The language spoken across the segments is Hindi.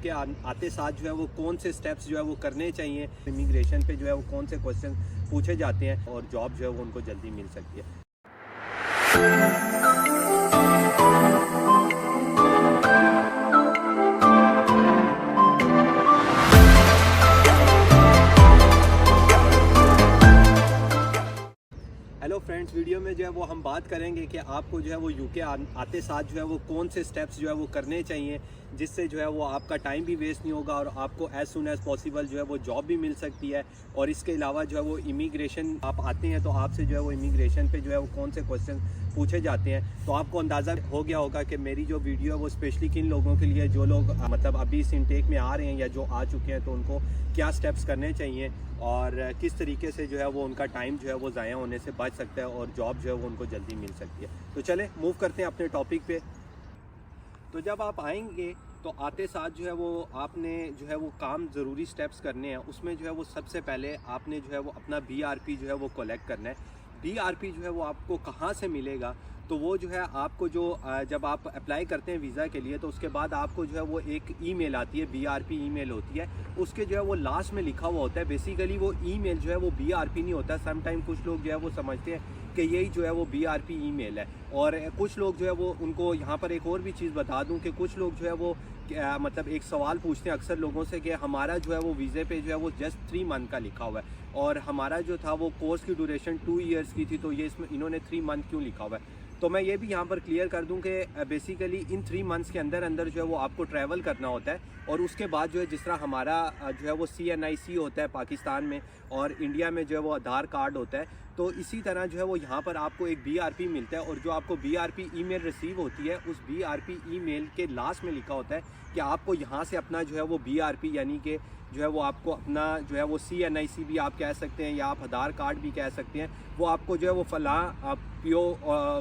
यूके आते साथ जो है वो कौन से स्टेप्स जो है वो करने चाहिए, इमिग्रेशन पे जो है वो कौन से क्वेश्चन पूछे जाते हैं और जॉब जो है वो उनको जल्दी मिल सकती है। हेलो फ्रेंड्स, वीडियो में जो है वो हम बात करेंगे कि आपको जो है वो यूके आते साथ जो है वो कौन से स्टेप्स जो है वो करने चाहिए जिससे जो है वो आपका टाइम भी वेस्ट नहीं होगा और आपको एज सुन एज़ पॉसिबल जो है वो जॉब भी मिल सकती है। और इसके अलावा जो है वो इमिग्रेशन आप आते हैं तो आपसे जो है वो इमिग्रेशन पे जो है वो कौन से क्वेश्चन पूछे जाते हैं। तो आपको अंदाज़ा हो गया होगा कि मेरी जो वीडियो है वो स्पेशली किन लोगों के लिए, जो लोग मतलब अभी इस इनटेक में आ रहे हैं या जो आ चुके हैं, तो उनको क्या स्टेप्स करने चाहिए और किस तरीके से जो है वो उनका टाइम जो है वो ज़ाया होने से बच सकता है और जॉब जो है वो उनको जल्दी मिल सकती है। तो चले मूव करते हैं अपने टॉपिक पे। तो जब आप आएंगे तो आते साथ जो है वो आपने जो है वो काम ज़रूरी स्टेप्स करने हैं। उसमें जो है वो सबसे पहले आपने जो है वो अपना BRP जो है वो कलेक्ट करना है। BRP जो है वो आपको कहाँ से मिलेगा, तो वो जो है आपको जो जब आप अप्लाई करते हैं वीज़ा के लिए तो उसके बाद आपको जो है वो एक ईमेल आती है, BRP ईमेल होती है। उसके जो है वो लास्ट में लिखा हुआ होता है, बेसिकली वो ईमेल जो है वो BRP नहीं होता। सम टाइम कुछ लोग जो है वो समझते हैं कि यही जो है वो BRP ईमेल है, और कुछ लोग जो है वो उनको यहाँ पर एक और भी चीज़ बता दूँ कि कुछ लोग जो है वो मतलब एक सवाल पूछते हैं अक्सर लोगों से कि हमारा जो है वो वीज़े पे जो है वो जस्ट 3 मंथ का लिखा हुआ है और हमारा जो था वो कोर्स की ड्यूरेशन 2 ईयर्स की थी, तो ये इसमें इन्होंने 3 मंथ क्यों लिखा हुआ है। तो मैं ये भी यहाँ पर क्लियर कर दूं कि बेसिकली इन 3 मंथ्स के अंदर जो है वो आपको ट्रैवल करना होता है। और उसके बाद जो है जिस तरह हमारा जो है वो CNIC होता है पाकिस्तान में और इंडिया में जो है वो आधार कार्ड होता है, तो इसी तरह जो है वो यहाँ पर आपको एक BRP मिलता है। और जो आपको BRP ईमेल रिसीव होती है, उस BRP ईमेल के लास्ट में लिखा होता है कि आपको यहाँ से अपना जो है वो BRP यानी कि जो है वो आपको अपना जो है वो CNIC भी आप कह सकते हैं या आप आधार कार्ड भी कह सकते हैं, वो आपको जो है वो फलां PO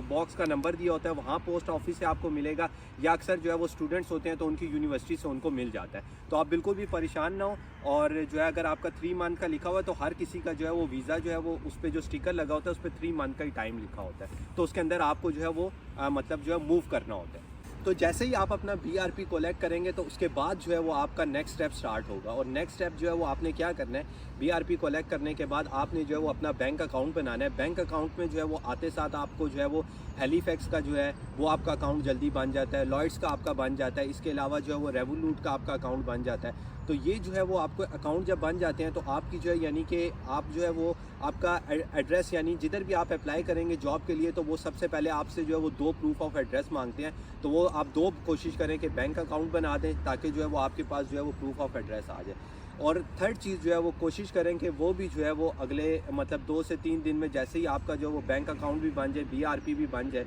बॉक्स का नंबर दिया होता है, वहाँ पोस्ट ऑफिस से आपको मिलेगा, या अक्सर जो है वो स्टूडेंट्स होते हैं तो उनकी यूनिवर्सिटी से उनको मिल जाता है। तो आप बिल्कुल भी परेशान ना हो। और जो है अगर आपका 3 मंथ का लिखा हुआ है तो हर किसी का जो है वो वीज़ा जो है वो उस पर जो स्टिकर लगा होता है उस पर 3 मंथ का ही टाइम लिखा होता है, तो उसके अंदर आपको जो है वो मतलब जो है मूव करना होता है। तो जैसे ही आप अपना BRP कलेक्ट करेंगे तो उसके बाद जो है वो आपका नेक्स्ट स्टेप स्टार्ट होगा। और नेक्स्ट स्टेप जो है वो आपने क्या करना है, BRP कलेक्ट करने के बाद आपने जो है वो अपना बैंक अकाउंट बनाना है। बैंक अकाउंट में जो है वो आते साथ आपको जो है वो हैलीफैक्स का जो है वो आपका अकाउंट जल्दी बन जाता है, लॉयड्स का आपका बन जाता है, इसके अलावा जो है वो रेवोलूट का आपका अकाउंट बन जाता है। तो ये जो है वो आपको अकाउंट जब बन जाते हैं तो आपकी जो है यानी कि आप जो है वो आपका एड्रेस यानी जिधर भी आप अप्लाई करेंगे जॉब के लिए, तो वो सबसे पहले आपसे जो है वो 2 प्रूफ ऑफ एड्रेस मांगते हैं। तो वो आप 2 कोशिश करें कि बैंक अकाउंट बना दें ताकि जो है वो आपके पास जो है वो प्रूफ ऑफ एड्रेस आ जाए। और थर्ड चीज़ जो है वो कोशिश करें कि वो भी जो है वो अगले मतलब 2 से 3 दिन में जैसे ही आपका जो है वो बैंक अकाउंट भी बन जाए, BRP भी बन जाए,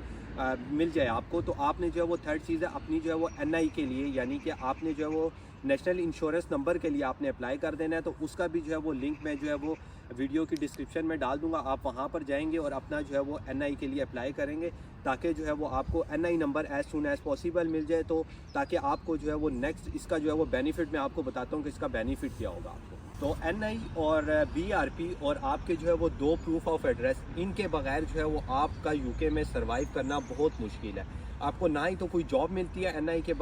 मिल जाए आपको, तो आपने जो है वो थर्ड चीज़ है अपनी जो है वो NI के लिए यानी कि आपने जो है वो नेशनल इंश्योरेंस नंबर के लिए आपने अप्लाई कर देना है। तो उसका भी जो है वो लिंक मैं जो है वो वीडियो की डिस्क्रिप्शन में डाल दूंगा, आप वहां पर जाएंगे और अपना जो है वो NI के लिए अप्लाई करेंगे ताकि जो है वो आपको NI number as soon as possible मिल जाए, तो ताकि आपको जो है वो नेक्स्ट इसका जो है वो बेनिफिट मैं आपको बताता हूँ कि इसका बेनिफिट क्या होगा आपको। तो NI और BRP और आपके जो है वो 2 प्रूफ ऑफ एड्रेस, इनके बगैर जो है वो आपका UK में सर्वाइव करना बहुत मुश्किल है। आपको ना ही तो कोई जॉब मिलती है NI के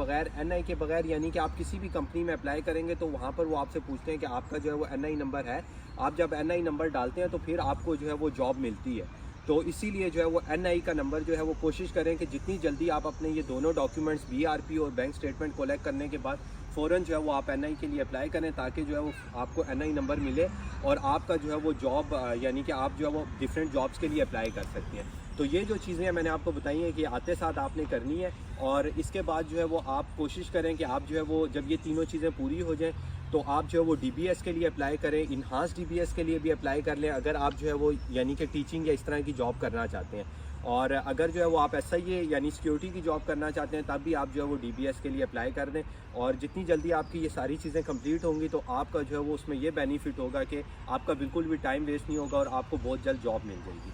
बगैर यानी कि आप किसी भी कंपनी में अप्लाई करेंगे तो वहाँ पर वो आपसे पूछते हैं कि आपका जो है वो NI नंबर है। आप जब NI नंबर डालते हैं तो फिर आपको जो है वो जॉब मिलती है। तो इसीलिए जो है वो NI का नंबर जो है वो कोशिश करें कि जितनी जल्दी आप अपने ये दोनों डॉक्यूमेंट्स BRP और बैंक स्टेटमेंट कलेक्ट करने के बाद फ़ौरन जो है वो आप NI के लिए अप्लाई करें ताकि जो है वो आपको NI नंबर मिले और आपका जो है वो जॉब यानी कि आप जो है वो डिफरेंट जॉब्स के लिए अप्लाई कर सकते हैं। तो ये जो चीज़ें मैंने आपको बताई हैं कि आते साथ आपने करनी है, और इसके बाद जो है वो आप कोशिश करें कि आप जो है वो जब ये तीनों चीज़ें पूरी हो जाएं तो आप जो है वो DBS के लिए अप्लाई करें, इन्हांस DBS के लिए भी अप्लाई कर लें अगर आप जो है वो यानी कि टीचिंग या इस तरह की जॉब करना चाहते हैं। और अगर जो है वो आप SIA यानी सिक्योरिटी की जॉब करना चाहते हैं तब भी आप जो है वो DBS के लिए अप्लाई कर दें। और जितनी जल्दी आपकी ये सारी चीज़ें कंप्लीट होंगी तो आपका जो है वो उसमें ये बेनिफिट होगा कि आपका बिल्कुल भी टाइम वेस्ट नहीं होगा और आपको बहुत जल्द जॉब मिल जाएगी।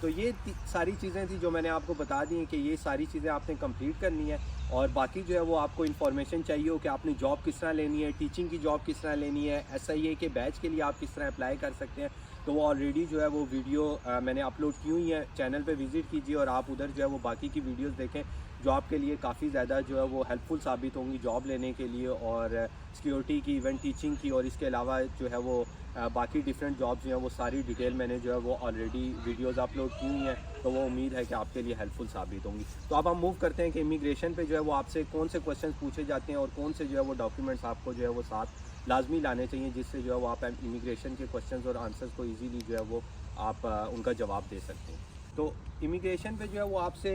तो ये सारी चीज़ें थी जो मैंने आपको बता दी हैं कि ये सारी चीज़ें आपने कंप्लीट करनी है। और बाकी जो है वो आपको इन्फॉर्मेशन चाहिए हो कि आपने जॉब किस तरह लेनी है, टीचिंग की जॉब किस तरह लेनी है, SIA के बैच के लिए आप किस तरह अप्लाई कर सकते हैं, तो वो ऑलरेडी जो है वो वीडियो मैंने अपलोड की हुई है। चैनल पे विज़िट कीजिए और आप उधर जो है वो बाकी की वीडियोस देखें जो आपके लिए काफ़ी ज़्यादा जो है वो हेल्पफुल साबित होंगी जॉब लेने के लिए, और सिक्योरिटी की, इवेंट टीचिंग की, और इसके अलावा जो है वो बाकी डिफरेंट जॉब्स जो हैं वो सारी डिटेल मैंने जो है वो ऑलरेडी वीडियोस अपलोड की हुई हैं, तो वो उम्मीद है कि आपके लिए हेल्पफुल साबित होंगी। तो अब हम मूव करते हैं कि इमिग्रेशन पे जो है वो आपसे कौन से क्वेश्चन पूछे जाते हैं और कौन से जो है वो डॉक्यूमेंट्स आपको जो है वो साथ लाजमी लाने चाहिए, जिससे जो है वो आप इमिग्रेशन के क्वेश्चन और आंसर्स को ईजीली जो है वो आप उनका जवाब दे सकते हैं। तो इमिग्रेशन पे जो है वो आपसे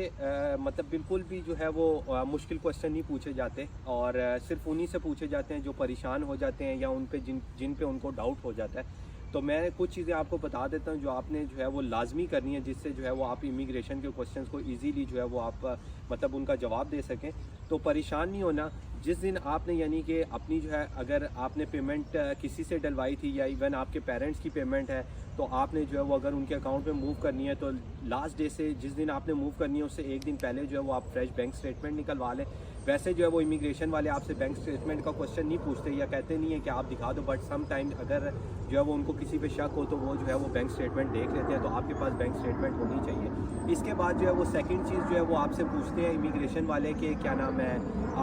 मतलब बिल्कुल भी जो है वो मुश्किल क्वेश्चन नहीं पूछे जाते, और सिर्फ उन्हीं से पूछे जाते हैं जो परेशान हो जाते हैं या उन पे जिन पे उनको डाउट हो जाता है। तो मैं कुछ चीज़ें आपको बता देता हूँ जो आपने जो है वो लाजमी करनी है, जिससे जो है वो आप इमिग्रेशन के क्वेश्चंस को इजीली जो है वो आप मतलब उनका जवाब दे सकें। तो परेशान नहीं होना। जिस दिन आपने यानी कि अपनी जो है अगर आपने पेमेंट किसी से डलवाई थी या इवन आपके पेरेंट्स की पेमेंट है, तो आपने जो है वो अगर उनके अकाउंट में मूव करनी है तो लास्ट डे से जिस दिन आपने मूव करनी है उससे एक दिन पहले जो है वो आप फ्रेश बैंक स्टेटमेंट निकलवा लें। वैसे जो है वो इमिग्रेशन वाले आपसे बैंक स्टेटमेंट का क्वेश्चन नहीं पूछते या कहते नहीं है कि आप दिखा दो, बट सम टाइम अगर जो है वो उनको किसी पे शक हो तो वो जो है वो बैंक स्टेटमेंट देख लेते हैं, तो आपके पास बैंक स्टेटमेंट होनी चाहिए। इसके बाद जो है वो सेकंड चीज़ जो है वो आपसे पूछते हैं इमिग्रेशन वाले के क्या नाम है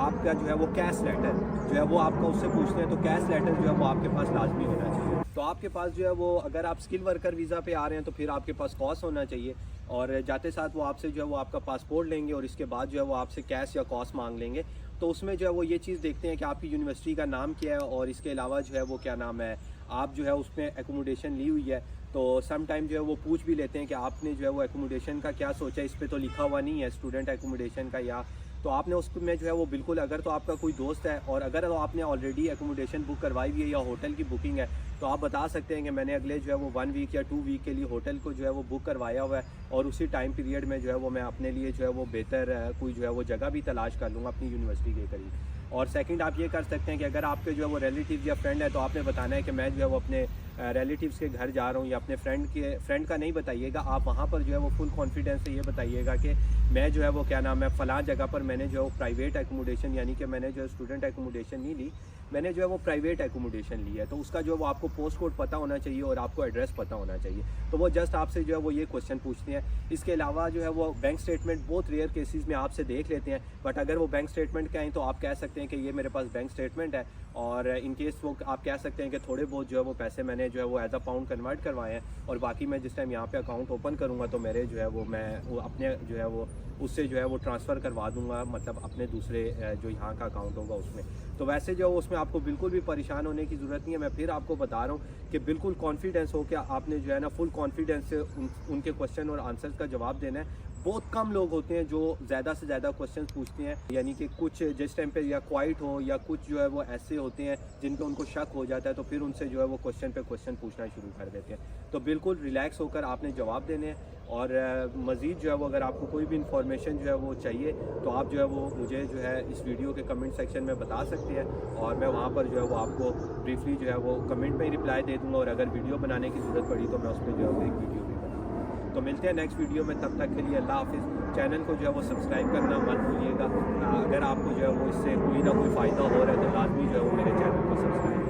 आपका जो है वो कैश लेटर जो है वो आपका उससे पूछते हैं, तो कैश लेटर जो है वो आपके पास लाजमी होना चाहिए। तो आपके पास जो है वो अगर आप स्किल वर्कर वीज़ा पे आ रहे हैं तो फिर आपके पास कॉस होना चाहिए, और जाते साथ वो आपसे जो है वो आपका पासपोर्ट लेंगे और इसके बाद जो है वो आपसे कैश या कॉस मांग लेंगे। तो उसमें जो है वो ये चीज़ देखते हैं कि आपकी यूनिवर्सिटी का नाम क्या है, और इसके अलावा जो है वो क्या नाम है आप जो है उसमें एकोमोडेशन ली हुई है। तो सम टाइम जो है वो पूछ भी लेते हैं कि आपने जो है वो एकोमोडेशन का क्या सोचा, इस पर तो लिखा हुआ नहीं है स्टूडेंट एकोमोडेशन का, या तो आपने उसमें जो है वो बिल्कुल, अगर तो आपका कोई दोस्त है और अगर तो आपने ऑलरेडी एकोमोडेशन बुक करवाई हुई है या होटल की बुकिंग है, तो आप बता सकते हैं कि मैंने अगले जो है वो 1 वीक या 2 वीक के लिए होटल को जो है वो बुक करवाया हुआ है, और उसी टाइम पीरियड में जो है वो मैं अपने लिए जो है वो बेहतर कोई जो है वो जगह भी तलाश कर लूँगा अपनी यूनिवर्सिटी के करीब। और सेकंड आप ये कर सकते हैं कि अगर आपके जो है वो रिलेटिव या फ्रेंड है तो आपने बताना है कि मैं जो है वो अपने रिलेटिव्स के घर जा रहा हूँ, या अपने फ्रेंड का नहीं बताइएगा, आप वहाँ पर जो है वो फुल कॉन्फिडेंस से ये बताइएगा कि मैं जो है वो क्या नाम है फ़लाँ जगह पर मैंने जो है वो प्राइवेट एकोमोडेशन, यानी कि मैंने जो है स्टूडेंट एकोमोडेशन नहीं ली, मैंने जो है वो प्राइवेट एकोमोडेशन ली है। तो उसका जो है वो आपको पोस्ट कोड पता होना चाहिए और आपको एड्रेस पता होना चाहिए। तो वो जस्ट आपसे जो है वो ये क्वेश्चन पूछते हैं। इसके अलावा जो है वो बैंक स्टेटमेंट बहुत रेयर केसेस में आपसे देख लेते हैं, बट अगर वो बैंक स्टेटमेंट के आएँ तो आप कह सकते हैं कि ये मेरे पास बैंक स्टेटमेंट है, और इन केस वो आप कह सकते हैं कि थोड़े बहुत जो है वो पैसे मैंने जो है वो एज अ पाउंड कन्वर्ट करवाए हैं, और बाकी मैं जिस टाइम यहाँ पे अकाउंट ओपन करूँगा तो मेरे जो है वो मैं वो अपने जो है वो उससे जो है वो ट्रांसफ़र करवा दूँगा, मतलब अपने दूसरे जो यहाँ का अकाउंट होगा उसमें। तो वैसे जो उसमें आपको बिल्कुल भी परेशान होने की ज़रूरत नहीं है। मैं फिर आपको बता रहा हूँ कि बिल्कुल कॉन्फिडेंस हो कि आपने जो है ना फुल कॉन्फिडेंस से उनके क्वेश्चन और आंसर्स का जवाब देना है। बहुत कम लोग होते हैं जो ज़्यादा से ज़्यादा क्वेश्चंस पूछते हैं, यानी कि कुछ जिस टाइम पे या क्वाइट हो या कुछ जो है वो ऐसे होते हैं जिन पे उनको शक हो जाता है, तो फिर उनसे जो है वो क्वेश्चन पे क्वेश्चन पूछना शुरू कर देते हैं। तो बिल्कुल रिलैक्स होकर आपने जवाब देने हैं, और मज़ीद जो है वो अगर आपको कोई भी इंफॉर्मेशन जो है वो चाहिए तो आप जो है वो मुझे जो है इस वीडियो के कमेंट सेक्शन में बता सकते हैं, और मैं वहाँ पर जो है वो आपको ब्रीफली जो है वो कमेंट में ही रिप्लाई दे दूँगा, और अगर वीडियो बनाने की ज़रूरत पड़ी तो मैं उस पर जो है वो एक वीडियो भी बनाऊँगा। तो मिलते हैं नेक्स्ट वीडियो में, तब तक के लिए अल्लाह हाफिज़। चैनल को जो है वो सब्सक्राइब करना मत भूलिएगा। अगर आपको जो है वो इससे कोई ना कोई फ़ायदा हो रहा है तो लाजमी जो है वो मेरे चैनल को सब्सक्राइब